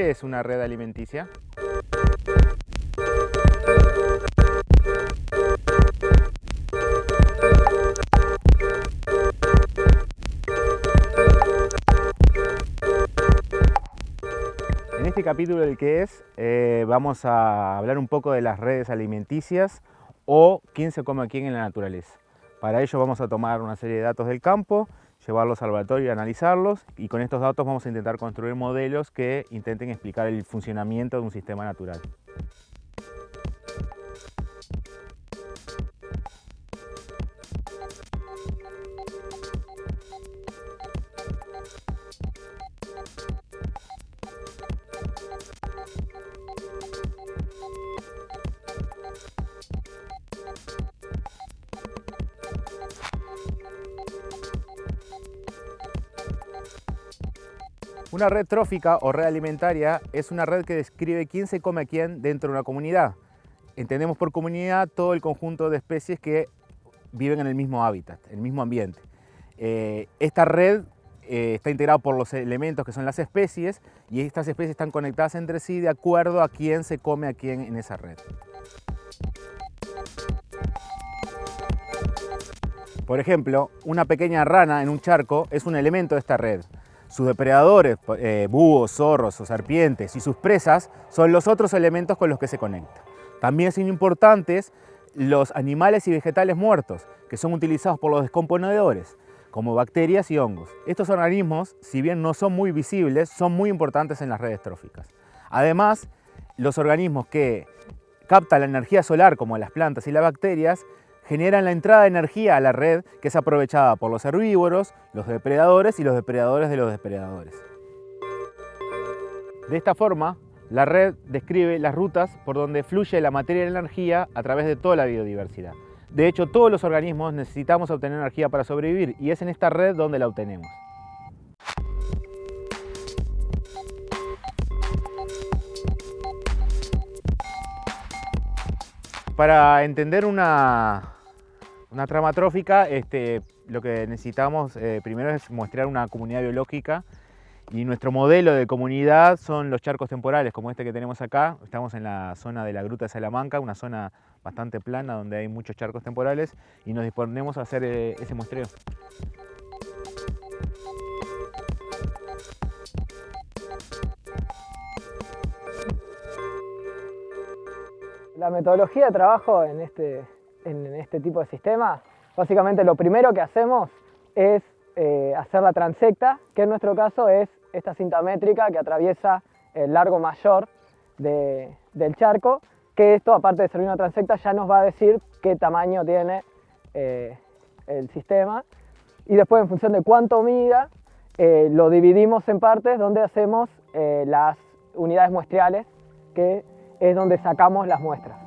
¿Qué es una red alimenticia? En este capítulo del ¿Qué es? Vamos a hablar un poco de las redes alimenticias o quién se come a quién en la naturaleza. Para ello vamos a tomar una serie de datos del campo, llevarlos al laboratorio y analizarlos, y con estos datos vamos a intentar construir modelos que intenten explicar el funcionamiento de un sistema natural. Una red trófica o red alimentaria es una red que describe quién se come a quién dentro de una comunidad. Entendemos por comunidad todo el conjunto de especies que viven en el mismo hábitat, en el mismo ambiente. Esta red está integrada por los elementos que son las especies, y estas especies están conectadas entre sí de acuerdo a quién se come a quién en esa red. Por ejemplo, una pequeña rana en un charco es un elemento de esta red. Sus depredadores, búhos, zorros o serpientes, y sus presas son los otros elementos con los que se conecta. También son importantes los animales y vegetales muertos, que son utilizados por los descomponedores, como bacterias y hongos. Estos organismos, si bien no son muy visibles, son muy importantes en las redes tróficas. Además, los organismos que captan la energía solar, como las plantas y las bacterias, generan la entrada de energía a la red, que es aprovechada por los herbívoros, los depredadores y los depredadores de los depredadores. De esta forma, la red describe las rutas por donde fluye la materia y la energía a través de toda la biodiversidad. De hecho, todos los organismos necesitamos obtener energía para sobrevivir, y es en esta red donde la obtenemos. Para entender una trama trófica, lo que necesitamos primero es mostrar una comunidad biológica, y nuestro modelo de comunidad son los charcos temporales, como este que tenemos acá. Estamos en la zona de la Gruta de Salamanca, una zona bastante plana donde hay muchos charcos temporales, y nos disponemos a hacer ese muestreo. La metodología de trabajo en este tipo de sistemas, básicamente lo primero que hacemos es hacer la transecta, que en nuestro caso es esta cinta métrica que atraviesa el largo mayor del charco, que esto, aparte de servir una transecta, ya nos va a decir qué tamaño tiene el sistema, y después, en función de cuánto mida, lo dividimos en partes donde hacemos las unidades muestriales, que es donde sacamos las muestras.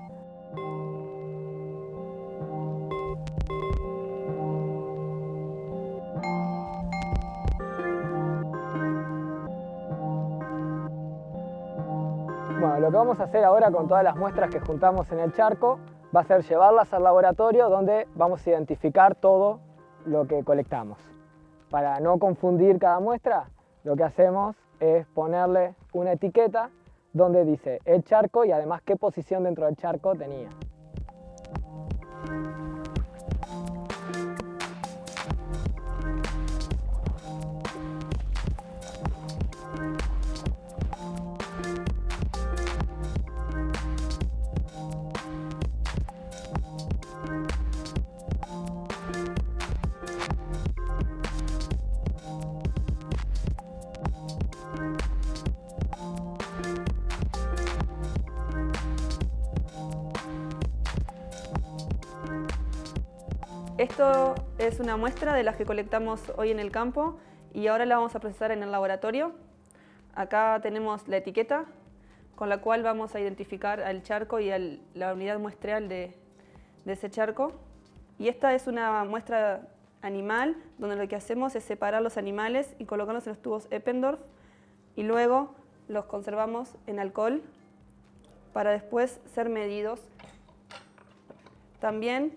Bueno, lo que vamos a hacer ahora con todas las muestras que juntamos en el charco va a ser llevarlas al laboratorio, donde vamos a identificar todo lo que colectamos. Para no confundir cada muestra, lo que hacemos es ponerle una etiqueta donde dice el charco y además qué posición dentro del charco tenía. Esto es una muestra de las que colectamos hoy en el campo, y ahora la vamos a procesar en el laboratorio. Acá tenemos la etiqueta con la cual vamos a identificar al charco y la unidad muestreal de ese charco. Y esta es una muestra animal, donde lo que hacemos es separar los animales y colocarlos en los tubos Eppendorf, y luego los conservamos en alcohol para después ser medidos. También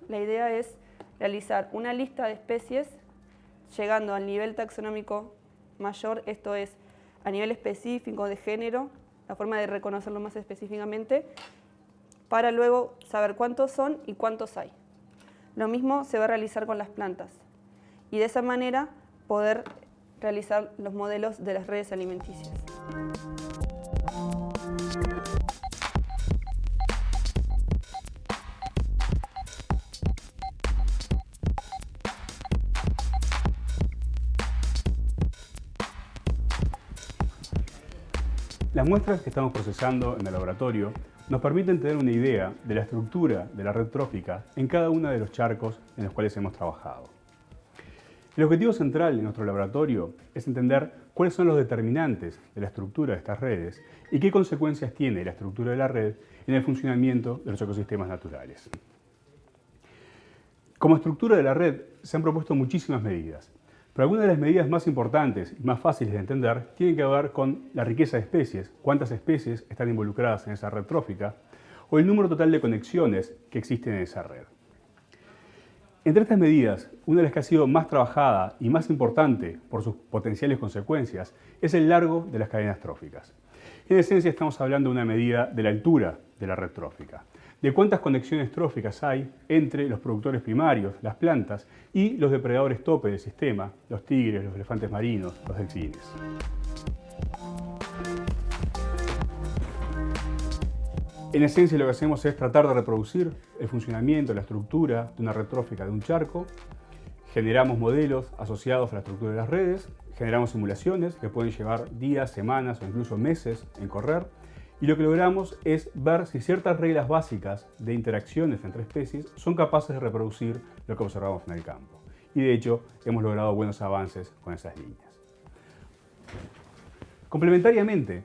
la idea es realizar una lista de especies llegando al nivel taxonómico mayor, esto es, a nivel específico de género, la forma de reconocerlo más específicamente, para luego saber cuántos son y cuántos hay. Lo mismo se va a realizar con las plantas y de esa manera poder realizar los modelos de las redes alimenticias. Las muestras que estamos procesando en el laboratorio nos permiten tener una idea de la estructura de la red trófica en cada uno de los charcos en los cuales hemos trabajado. El objetivo central de nuestro laboratorio es entender cuáles son los determinantes de la estructura de estas redes y qué consecuencias tiene la estructura de la red en el funcionamiento de los ecosistemas naturales. Como estructura de la red se han propuesto muchísimas medidas, pero algunas de las medidas más importantes y más fáciles de entender tienen que ver con la riqueza de especies, cuántas especies están involucradas en esa red trófica, o el número total de conexiones que existen en esa red. Entre estas medidas, una de las que ha sido más trabajada y más importante por sus potenciales consecuencias es el largo de las cadenas tróficas. En esencia estamos hablando de una medida de la altura de la red trófica, de cuántas conexiones tróficas hay entre los productores primarios, las plantas, y los depredadores tope del sistema, los tigres, los elefantes marinos, los delfines. En esencia lo que hacemos es tratar de reproducir el funcionamiento, la estructura de una red trófica de un charco. Generamos modelos asociados a la estructura de las redes, generamos simulaciones que pueden llevar días, semanas o incluso meses en correr. Y lo que logramos es ver si ciertas reglas básicas de interacciones entre especies son capaces de reproducir lo que observamos en el campo. Y de hecho, hemos logrado buenos avances con esas líneas. Complementariamente,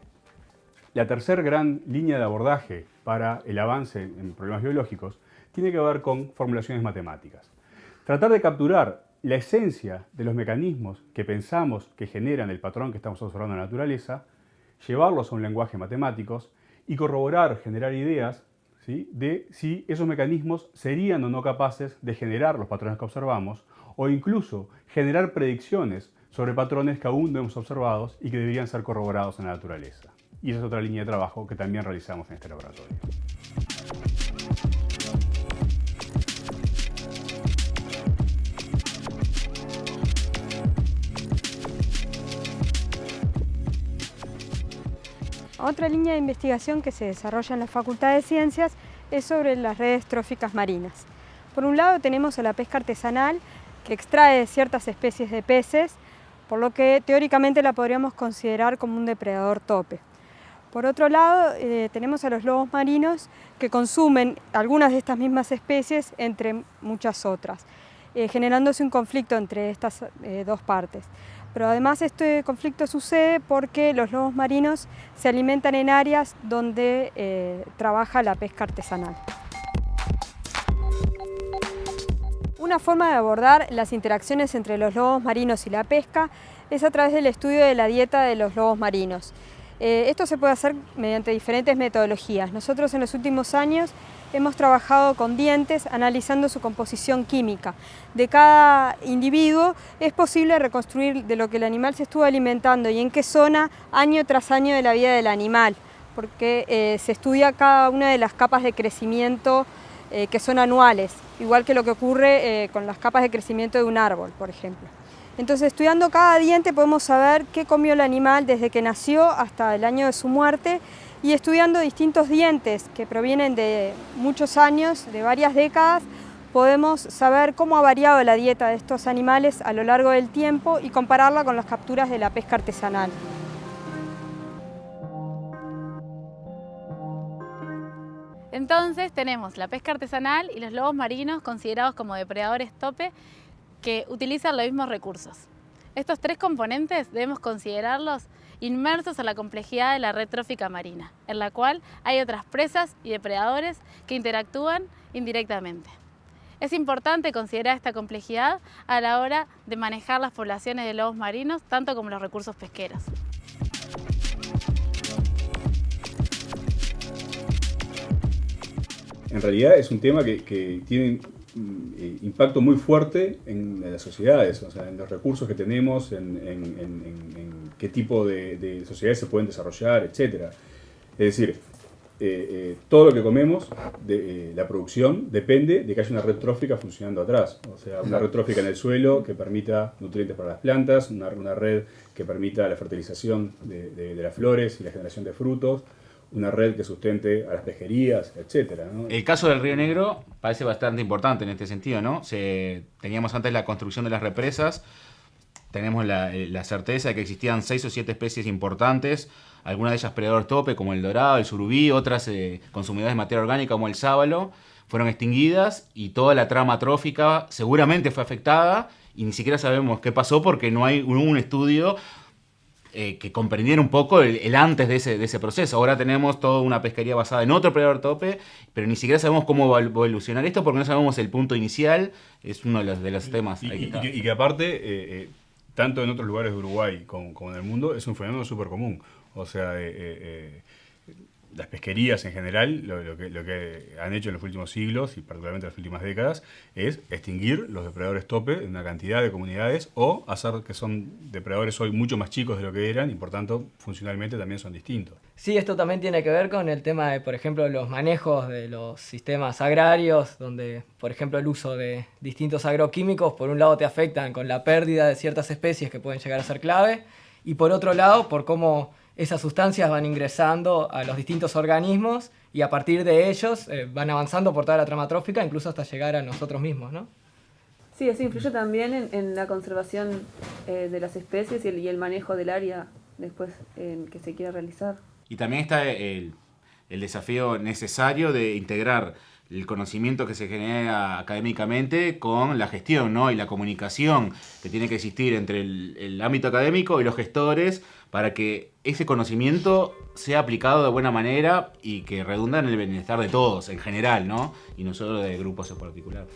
la tercera gran línea de abordaje para el avance en problemas biológicos tiene que ver con formulaciones matemáticas. Tratar de capturar la esencia de los mecanismos que pensamos que generan el patrón que estamos observando en la naturaleza, llevarlos a un lenguaje matemático y corroborar, generar ideas, ¿sí?, de si esos mecanismos serían o no capaces de generar los patrones que observamos o incluso generar predicciones sobre patrones que aún no hemos observado y que deberían ser corroborados en la naturaleza. Y esa es otra línea de trabajo que también realizamos en este laboratorio. Otra línea de investigación que se desarrolla en la Facultad de Ciencias es sobre las redes tróficas marinas. Por un lado tenemos a la pesca artesanal, que extrae ciertas especies de peces, por lo que teóricamente la podríamos considerar como un depredador tope. Por otro lado, tenemos a los lobos marinos, que consumen algunas de estas mismas especies entre muchas otras, generándose un conflicto entre estas dos partes. Pero además este conflicto sucede porque los lobos marinos se alimentan en áreas donde trabaja la pesca artesanal. Una forma de abordar las interacciones entre los lobos marinos y la pesca es a través del estudio de la dieta de los lobos marinos. Esto se puede hacer mediante diferentes metodologías. Nosotros en los últimos años hemos trabajado con dientes analizando su composición química. De cada individuo es posible reconstruir de lo que el animal se estuvo alimentando y en qué zona año tras año de la vida del animal, porque se estudia cada una de las capas de crecimiento que son anuales, igual que lo que ocurre con las capas de crecimiento de un árbol, por ejemplo. Entonces, estudiando cada diente podemos saber qué comió el animal desde que nació hasta el año de su muerte, y estudiando distintos dientes que provienen de muchos años, de varias décadas, podemos saber cómo ha variado la dieta de estos animales a lo largo del tiempo y compararla con las capturas de la pesca artesanal. Entonces tenemos la pesca artesanal y los lobos marinos considerados como depredadores tope que utilizan los mismos recursos. Estos tres componentes debemos considerarlos inmersos a la complejidad de la red trófica marina, en la cual hay otras presas y depredadores que interactúan indirectamente. Es importante considerar esta complejidad a la hora de manejar las poblaciones de lobos marinos, tanto como los recursos pesqueros. En realidad es un tema que tiene impacto muy fuerte en las sociedades, o sea, en los recursos que tenemos, en qué tipo de sociedades se pueden desarrollar, etc. Es decir, todo lo que comemos, la producción, depende de que haya una red trófica funcionando atrás. O sea, una red trófica en el suelo que permita nutrientes para las plantas, una red que permita la fertilización de las flores y la generación de frutos, una red que sustente a las pesquerías, etc., ¿no? El caso del Río Negro parece bastante importante en este sentido, ¿no? Teníamos antes la construcción de las represas, tenemos la certeza de que existían 6 o 7 especies importantes, algunas de ellas predadores tope como el dorado, el surubí, otras consumidores de materia orgánica como el sábalo, fueron extinguidas y toda la trama trófica seguramente fue afectada y ni siquiera sabemos qué pasó porque no hubo un estudio que comprendiera un poco el antes de ese proceso. Ahora tenemos toda una pesquería basada en otro predador tope, pero ni siquiera sabemos cómo va a evolucionar esto porque no sabemos el punto inicial. Es uno de los temas. Y que aparte, tanto en otros lugares de Uruguay como en el mundo, es un fenómeno súper común. O sea, las pesquerías en general, lo que han hecho en los últimos siglos y particularmente en las últimas décadas, es extinguir los depredadores tope en una cantidad de comunidades o hacer que son depredadores hoy mucho más chicos de lo que eran y por tanto funcionalmente también son distintos. Sí, esto también tiene que ver con el tema de, por ejemplo, los manejos de los sistemas agrarios, donde, por ejemplo, el uso de distintos agroquímicos, por un lado te afectan con la pérdida de ciertas especies que pueden llegar a ser clave, y por otro lado, por cómo esas sustancias van ingresando a los distintos organismos y a partir de ellos van avanzando por toda la trama trófica, incluso hasta llegar a nosotros mismos, ¿no? Sí, eso influye también en la conservación de las especies y el manejo del área después que se quiera realizar. Y también está el desafío necesario de integrar el conocimiento que se genera académicamente con la gestión, ¿no? Y la comunicación que tiene que existir entre el ámbito académico y los gestores para que ese conocimiento sea aplicado de buena manera y que redunda en el bienestar de todos en general, ¿no? Y no solo de grupos en particular.